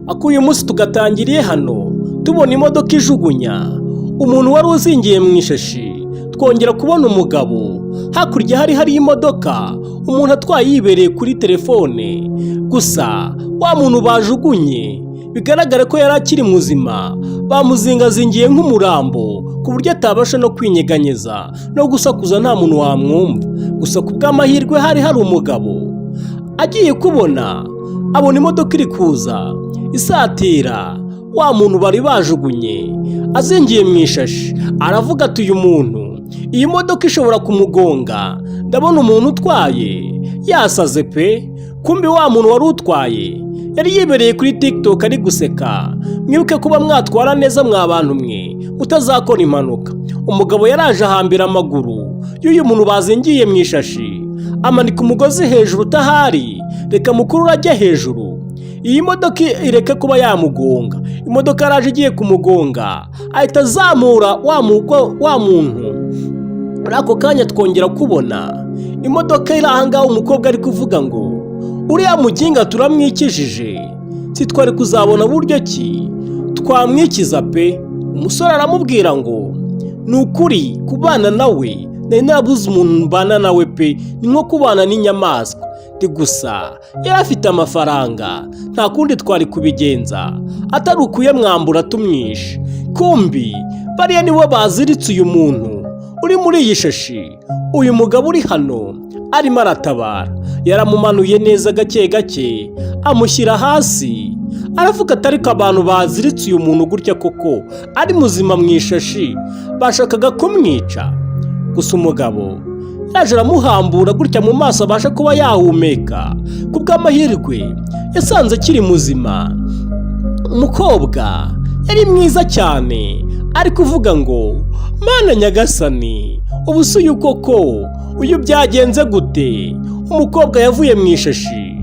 Akuye umunsi tugatangiriye hano tubona imodoka ijugunya umuntu wari uzingiye mu ishashi, twongera kubona umugabo hakurya hari imodoka umuntu atwaye yibereye kuri telefone. Gusa wa muntu bajugunye bigaragara ko yari akiri muzima, bamuzingazingiye nk'umurambo ku buryo atabasha no kwinyeganyeza no gusakuza nta muntu wamwumva. Gusa ku bw'amahirwe hari umugabo agiye kubona abona imodoka iri kuza isatira wa muntu bari bajugunye azingiye mu ishashi. Aravuga ati uyu muntu iyi modoka ishobora kumugonga, ndabona umuntu utwaye yasaze pe. Kumbi wa muntu wari utwaye yari yibereye kuri TikTok ari guseka. Mwibuke kuba mwatwara neza mwa bantu mwe mutazakora impanuka. Umugabo yaraje ahambira amaguru y'uyu muntu bazingiye mu ishashi, amanika umugozi hejuru utahari, reka mukuru ajya hejuru iyi modoka ireke kuba yamugonga. Imodoka yaraje igiye kumugonga ahita azamura wa muntu. Muri ako kanya twongera kubona imodoka iri ahangaha, umukobwa ari kuvuga ngo uriya muginga turamwikijije, si twari kuzabona buryo ki twamwikiza pe. Umusore aramubwira ngo ni ukuri kubana nawe nari nabuze umuntu mbana nawe pe, ni nko kubana n'inyamaswa. Gusa yari afite amafaranga, nta kundi twari kubigenza atari ukuyamwambura tumwishe. Kumbi bariya nibo baziritse uyu muntu uri muri iyi shashi. Uyu mugabo uri hano arimo aratabara, yaramumanuye neza gake gake amushyira hasi. Aravuga ati ariko abantu baziritse uyu muntu gutya koko ari muzima mu ishashi bashakaga kumwica. Gusa umugabo yaje aramuhambura gutya mu maso abasha kuba yahumeka. Ku bw'amahirwe yasanze akiri muzima. Umukobwa yari mwiza cyane ari kuvuga ngo Mana Nyagasani, ubu si uyu koko, uyu byagenze gute? Umukobwa yavuye mu ishashi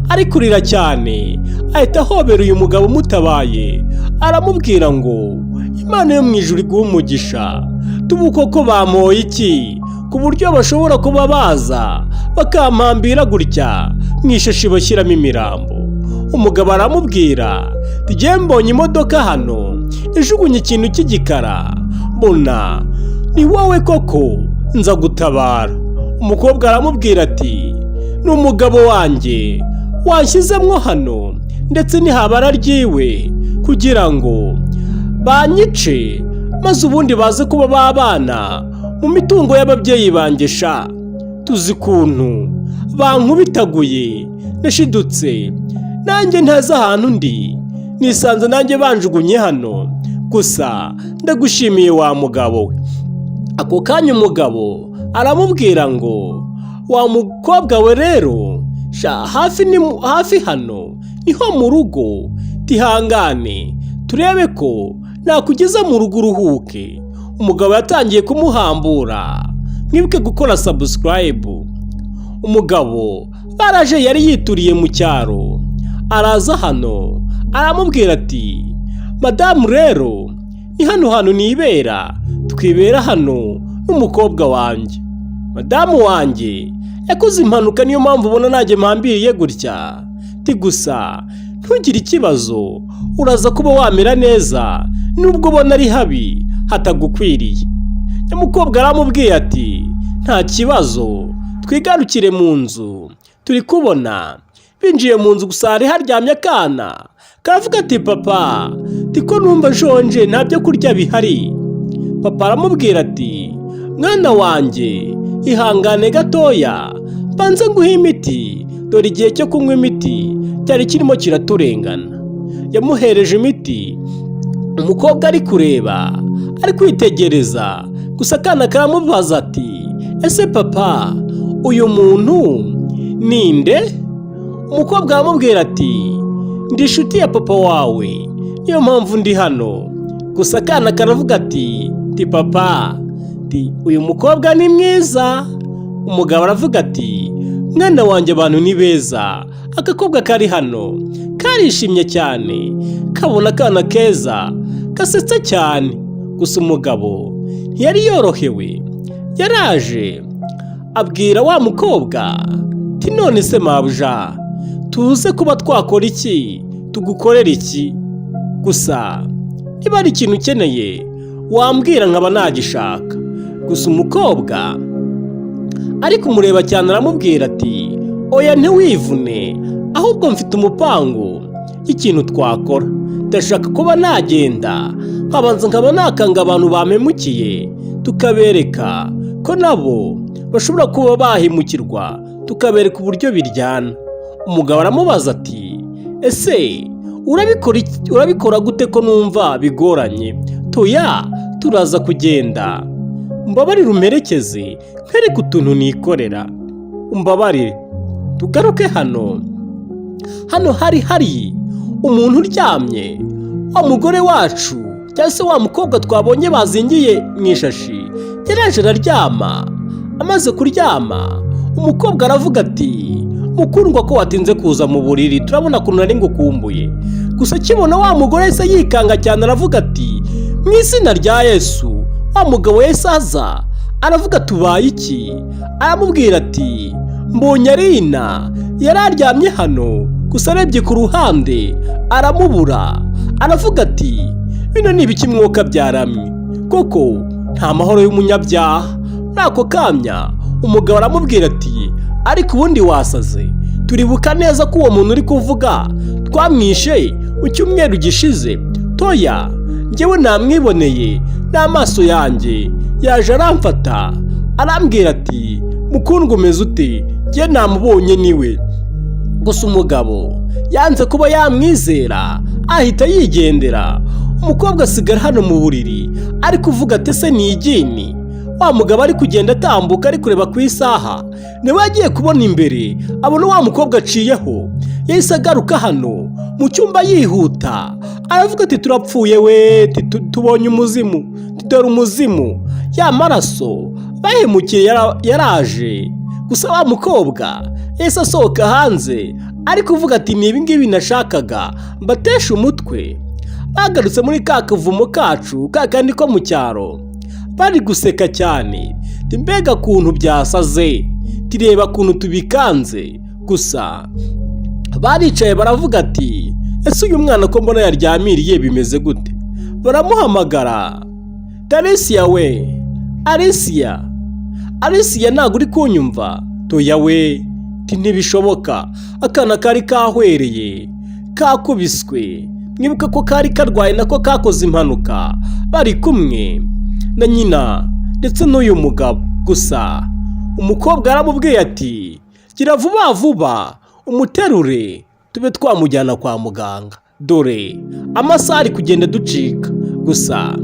ari kurira cyane, ahita ahobera uyu mugabo umutabaye, aramubwira ngo Imana yo mu ijuru iguhe umugisha. Tubu koko bamoye iki ku buryo bashobora kuba baza bakampambira gutya mu ishashi bashyiramo imirambo? Umugabo aramubwira tugiye mbonye imodoka hano ijugunye ikintu cy'igikara, mbona ni wowe koko nza gutabara. Umukobwa aramubwira ati ni umugabo wanjye wanshyizemwo hano, ndetse ntihabara ryiwe kugira ngo banyice maze ubundi baze kuba babana mu mitungo y'ababyeyi banjye. Sha tuzi kuntu bankubitaguye, nashidutse nanjye ntazi ahantu ndi, nisanze nanjye banjugunye hano. Gusa ndagushimiye wa mugabo we. Ako kanya umugabo aramubwira ngo wa mukobwa we rero, sha hafi hano niho mu rugo, tihangane turebe ko nakugeza mu rugo uruhuke. Umugabo yatangiye kumuhambura. Mwibuke gukora subscribe. Umugabo baraje yari yituriye mu cyaro, araza hano aramubwira ati madamu rero ni hano hantu nibera, twibera hano n'umukobwa wanjye. Madamu wanjye yakoze impanuka, niyo mpamvu ubona nanjye mpambiriye gutya. Gusa ntugire ikibazo, uraza kuba wamera neza nubwo ubona ari habi hatagukwiriye. Umukobwa aramubwiye ati nta kibazo, twigarukire mu nzu. Turi kubona binjiye mu nzu, gusa hari haryamye akana. Karavuga ati papa, tiko numva nshonje nta byo kurya bihari. Papa aramubwira ati mwana wanjye ihangane gatoya, banze nguhe imiti, dore igihe cyo kunywa imiti cyari kirimo kiraturengana. Yamuhereje imiti. Umukobwa ari kureba, ari kwitegereza. Gusa akana karamubaza ati ese papa, uyu muntu ninde? Umukobwa aramubwira ati ndi inshuti ya papa wawe, niyo mpamvu ndi hano. Gusa akana karavuga ati papa, uyu mukobwa ni mwiza. Umugabo aravuga ati mwana wanjye abantu ni beza. Agakobwa kari hano karishimye cyane, kabona akana keza gasetsa cyane. Gusa umugabo ntiyari yorohewe. Yaraje abwira wa mukobwa ati none se mabuja, tuze kuba twakora iki tugukorera iki? Gusa niba ari ikintu ukeneye wambwira nkaba nagishaka. Gusa umukobwa ari kumureba cyane aramubwira ati oya ntiwivune, ahubwo mfite umupango y'ikintu twakora. Ndashaka kuba nagenda nkabanza nkaba nakanga abantu bamemukiye, tukabereka ko nabo bashobora kuba bahemukirwa, tukabereka uburyo biryana. Umugabo aramubaza ati ese urabikora gute ko numva bigoranye? Toya turaza kugenda, umbabarire umperekeze nkwereke utuntu nikorera, umbabarire tugaruke hano hari umuntu uryamye, wa mugore wacu cyangwa se wa mukobwa twabonye bazingiye mu ishashi yaraje araryama. Amaze kuryama umukobwa aravuga ati mukundwa ko watinze kuza mu buriri, turabona ukuntu nari ngukumbuye. Gusa akibona wa mugore se yikanga cyane aravuga ati mu izina rya Yesu. Wa mugabo yahise aza aravuga tubaye iki? Aramubwira ati mbonye Arina yari aryamye hano, gusa arebye ku ruhande aramubura. Aravuga ati bino ni ibiki mwuka byaramye, koko nta mahoro y'umunyabyaha. Muri ako kanya umugabo aramubwira ati ariko ubundi wasaze, turibuka neza ko uwo muntu uri kuvuga twamwishe mu cyumweru gishize. Toya njyewe namwiboneye n'amaso yanjye, yaje aramfata arambwira ati mukundwa umeze ute? Njye namubonye niwe. Gusa umugabo yanze kuba yamwizera ahita yigendera. Umukobwa asigara hano mu buriri ari kuvuga ati ese ni igini? Wa mugabo ari kugenda atambuka ari kureba ku isaha, niwe agiye kubona imbere abona wa mukobwa aciyeho. Yahise agaruka hano mu cyumba yihuta aravuga ati turapfuye we, tubonye umuzimu, dore umuzimu. Ya maraso bahemukiye yaraje. Gusa wa mukobwa yahise asohoka hanze ari kuvuga ati ni ibingibi nashakaga mbatesha umutwe. Bagarutse muri ka kavumo kacu kakandi ko mu cyaro bari guseka cyane, mbega kuntu byasaze, tireba kuntu tubikanze. Gusa baricaye baravuga ati ese uyu mwana ko mbona yaryamiriye bimeze gute? Baramuhamagara, Tarisia we, Arisia ntabwo uri kunyumva? Toya we, ntibishoboka, akana kari kahwereye kakubiswe, mwibuka ko kari karwaye nako kakoze impanuka, bari kumwe na nyina ndetse n'uyu mugabo. Gusa umukobwa aramubwiye ati gira vuba vuba umuterure tube twamujyana kwa muganga, dore amasaha ari kugenda ducika. Gusa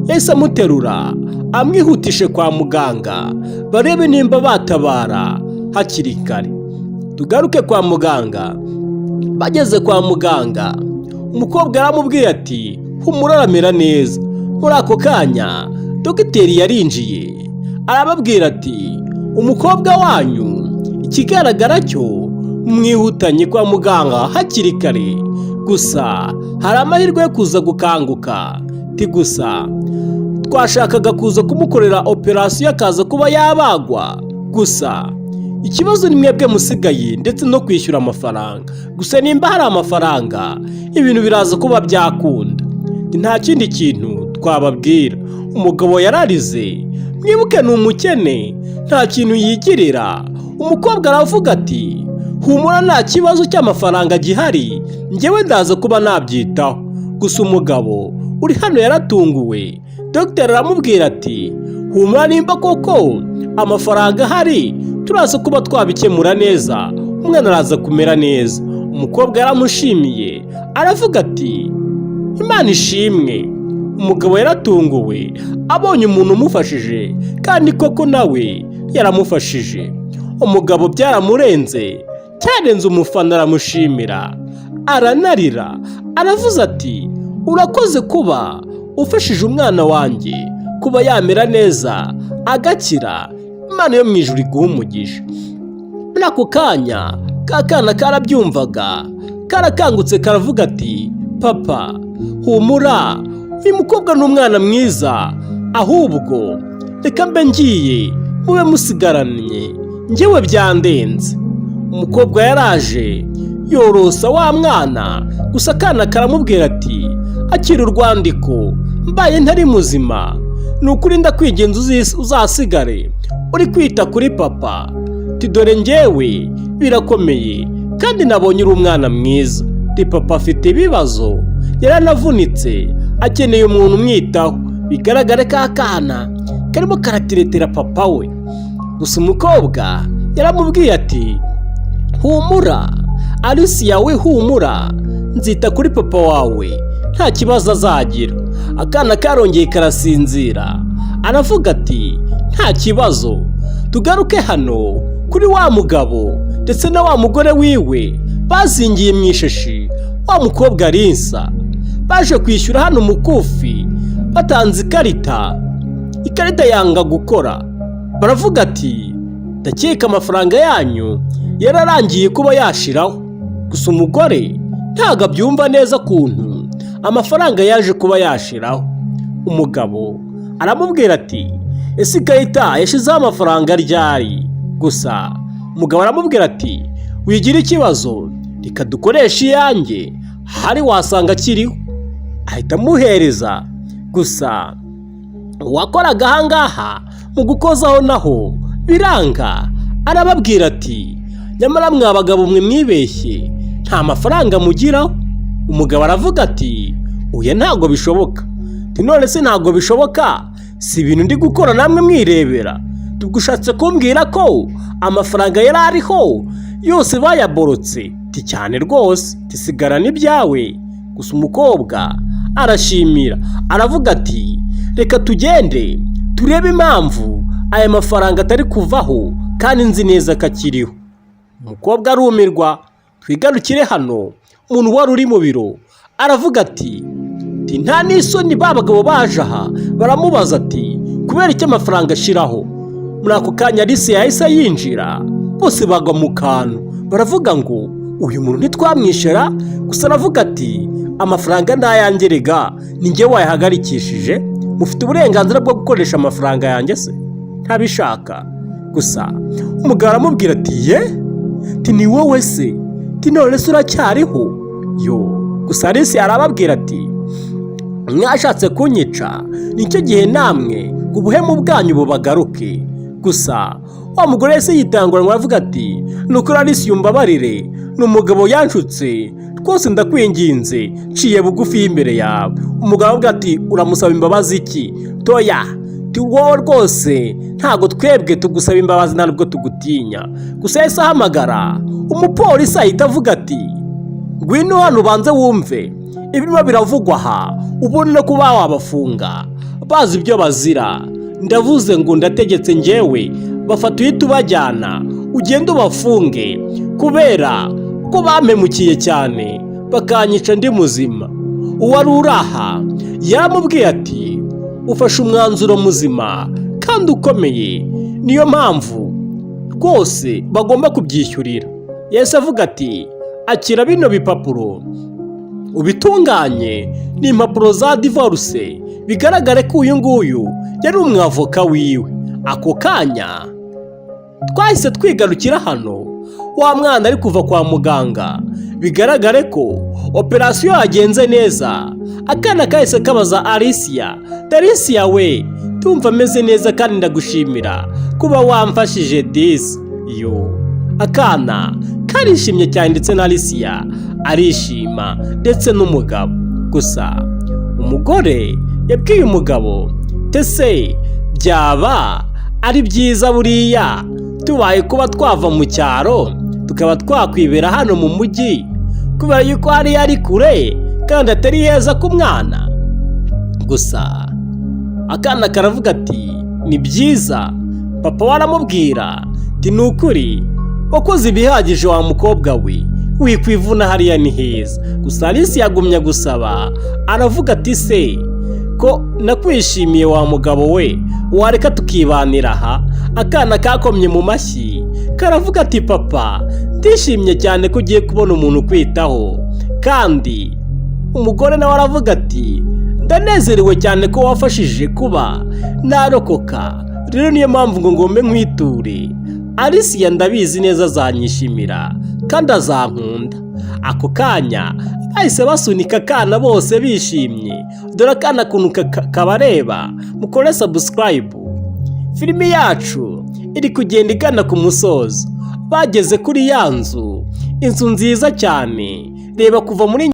yahise amuterura amwihutishe kwa muganga barebe nimba batabara hakiri kare. Tugaruke kwa muganga. Bageze kwa muganga umukobwa aramubwiye ati humura aramera neza. Muri ako kanya dogiteri yarinjiye arababwira ati umukobwa wanyu ikigaragara cyo mwihutanye kwa muganga hakiri kare, gusa hari amahirwe yo kuza gukanguka. Gusa twashakaga kuza kumukorera operasiyo akaza kuba yabagwa, gusa ikibazo ni mwebwe musigaye ndetse no kwishyura amafaranga. Gusa nimba hari amafaranga ibintu biraza kuba byakunda, nta kindi kintu twababwira. Umugabo yararize, mwibuke ni umukene nta kintu yigirira. Umukobwa aravuga ati humura nta kibazo cy'amafaranga gihari, njyewe ndaza kuba nabyitaho. Gusa umugabo uri hano yaratunguwe. Dogiteri aramubwira ati humura nimba koko amafaranga ahari turaza kuba twabikemura neza, umwana araza kumera neza. Umukobwa yaramushimiye aravuga ati Imana ishimwe. Umugabo yaratunguwe abonye umuntu umufashije, kandi koko nawe yaramufashije. Umugabo byaramurenze, cyarenze umufana aramushimira, aranarira, aravuze ati urakoze kuba ufashije umwana wanjye kuba yamera neza agakira, Imana yo mu ijuru iguha umugisha. Muri ako kanya kakana karabyumvaga, karakangutse karavuga ati papa humura, uyu mukobwa ni umwana mwiza, ahubwo reka mbe ngiye mube musigaranye, njyewe byandenze. Umukobwa yaraje yorosa wa mwana. Gusa akana karamubwira ati akira urwandiko, mbaye ntari muzima ni ukuri ndakwigenza uzasigare uri kwita kuri papa. Dore njyewe birakomeye kandi nabonye uri umwana mwiza. Papa afite ibibazo, yaranavunitse, akeneye umuntu umwitaho. Bigaragare ko akana karimo karatiretera papa we. Gusa umukobwa yaramubwiye ati humura Alicia we, humura, nzita kuri papa wawe nta kibazo azagira. Akana karongeye karasinzira, aravuga ati nta kibazo, tugaruke hano kuri wa mugabo ndetse na wa mugore wiwe bazingiye mu ishashi. Wa mukobwa Arinsa baje kwishyura hano mukufi, batanze ikarita yanga gukora. Baravuga ati ndakeka amafaranga yanyu yararangiye kuba yashiraho. Gusa umugore ntago abyumva neza kuntu amafaranga yaje kuba yashiraho. Umugabo aramubwira ati ese ikarita yashizeho amafaranga ryari? Gusa umugabo aramubwira ati wigira ikibazo, reka dukoreshe iyanjye, hari wasanga kiriho. Ahita amuhereza. Gusa uwakoraga ahangaha mu gukozaho naho biranga, arababwira ati nyamara mwa bagabo mwe mwibeshye, nta mafaranga mugiraho. Umugabo aravuga ati oya ntago bishoboka. None se ntago bishoboka? Si ibintu ndi gukora namwe mwirebera. Tugushatse kumbwira ko amafaranga yari ariho yose bayaborotse? Cyane rwose, tisigara n'ibyawe. Gusa umukobwa arashimira, aravuga ati reka tugende turebe impamvu aya mafaranga atari kuvaho kandi nzi neza ko akiriho. Umukobwa arumirwa. Twigarukire hano, umuntu wari uri mu biro aravuga ati nta n'isoni ba bagabo baje aha. Baramubaza ati kubera icyo amafaranga ashiraho? Muri ako kanya Alicia yahise yinjira, bose bagwa mu kantu. Baravuga ngo uyu muntu ntitwamwishyura. Gusa aravuga ati amafaranga ndayanjye rega, ni njye wayahagarikishije, mufite uburenganzira bwo gukoresha amafaranga yanjye se ntabishaka? Gusa umugabo aramubwira ati ni wowe se? None se uracyariho? Gusa Alicia arababwira ati mwashatse kunyica, nicyo gihe namwe ngo ubuhemu bwanyu bubagaruke. Gusa wa mugore wese yitanguranwa aravuga ati nukuri Alicia umbabarire, ni umugabo yanshutse rwose, ndakwinginze nciye bugufi y'imbere yawe. Umugabo avuga ati uramusaba imbabazi iki? Toya, wowe rwose ntago twebwe tugusaba imbabazi, nta nubwo tugutinya. Gusa yahise ahamagara umupolisi ahita avuga ati ngwino hano ubanze wumve ibirimo biravugwa aha, ubone no kuba wabafunga bazi ibyo bazira. Ndavuze ngo ndategetse njyewe, bafata uhita ubajyana ugende ubafunge, kubera ko bampemukiye cyane bakanyica ndi muzima. Uwari uraha yaramubwiye ati ufashe umwanzuro muzima kandi ukomeye, niyo mpamvu rwose bagomba kubyishyurira. Yahise avuga ati akira bino bipapuro ubitunganye, ni impapuro za divorce, bigaragare ko uyu nguyu yari umwavoka wiwe. Ako kanya twahise twigarukira hano, wa mwana ari kuva kwa muganga, bigaragare ko operasiyo yagenze neza. Akana kahise kabaza Alicia, Alicia we, tumva ameze neza kandi ndagushimira kuba wamfashije disi. Akana karishimye cyane ndetse na Alicia arishima ndetse n'umugabo. Gusa umugore yabwiye umugabo tese byaba ari byiza buriya tubaye kuba twava mu cyaro tukaba twakwibera hano mu mujyi, kubera yuko hari ari kure kandi atari heza ku mwana. Gusa akana karavuga ati ni byiza. Papa waramubwira ati ni ukuri wakoze ibihagije wa mukobwa we, wikwivuna hariya ni heza. Gusa Alicia yagumya gusaba, aravuga ati se ko nakwishimiye wa mugabo we, wareka tukibanira aha? Akana kakomye mu mashyi karavuga ati papa, ndishimye cyane ko ugiye kubona umuntu ukwitaho. Kandi umugore nawe aravuga ati ndanezerewe cyane ko wafashije kuba narokoka, rero niyo mpamvu ngo ngombe nkwiture. Alicia ndabizi neza azanyishimira kandi azankunda. Ako kanya bahise basunika akana bose bishimye, dore akana kuntu kabareba. Mukore subscribe. Filimi yacu iri kugenda igana ku musozo. Bageze kuri ya nzu, inzu nziza cyane. Reba kuva muri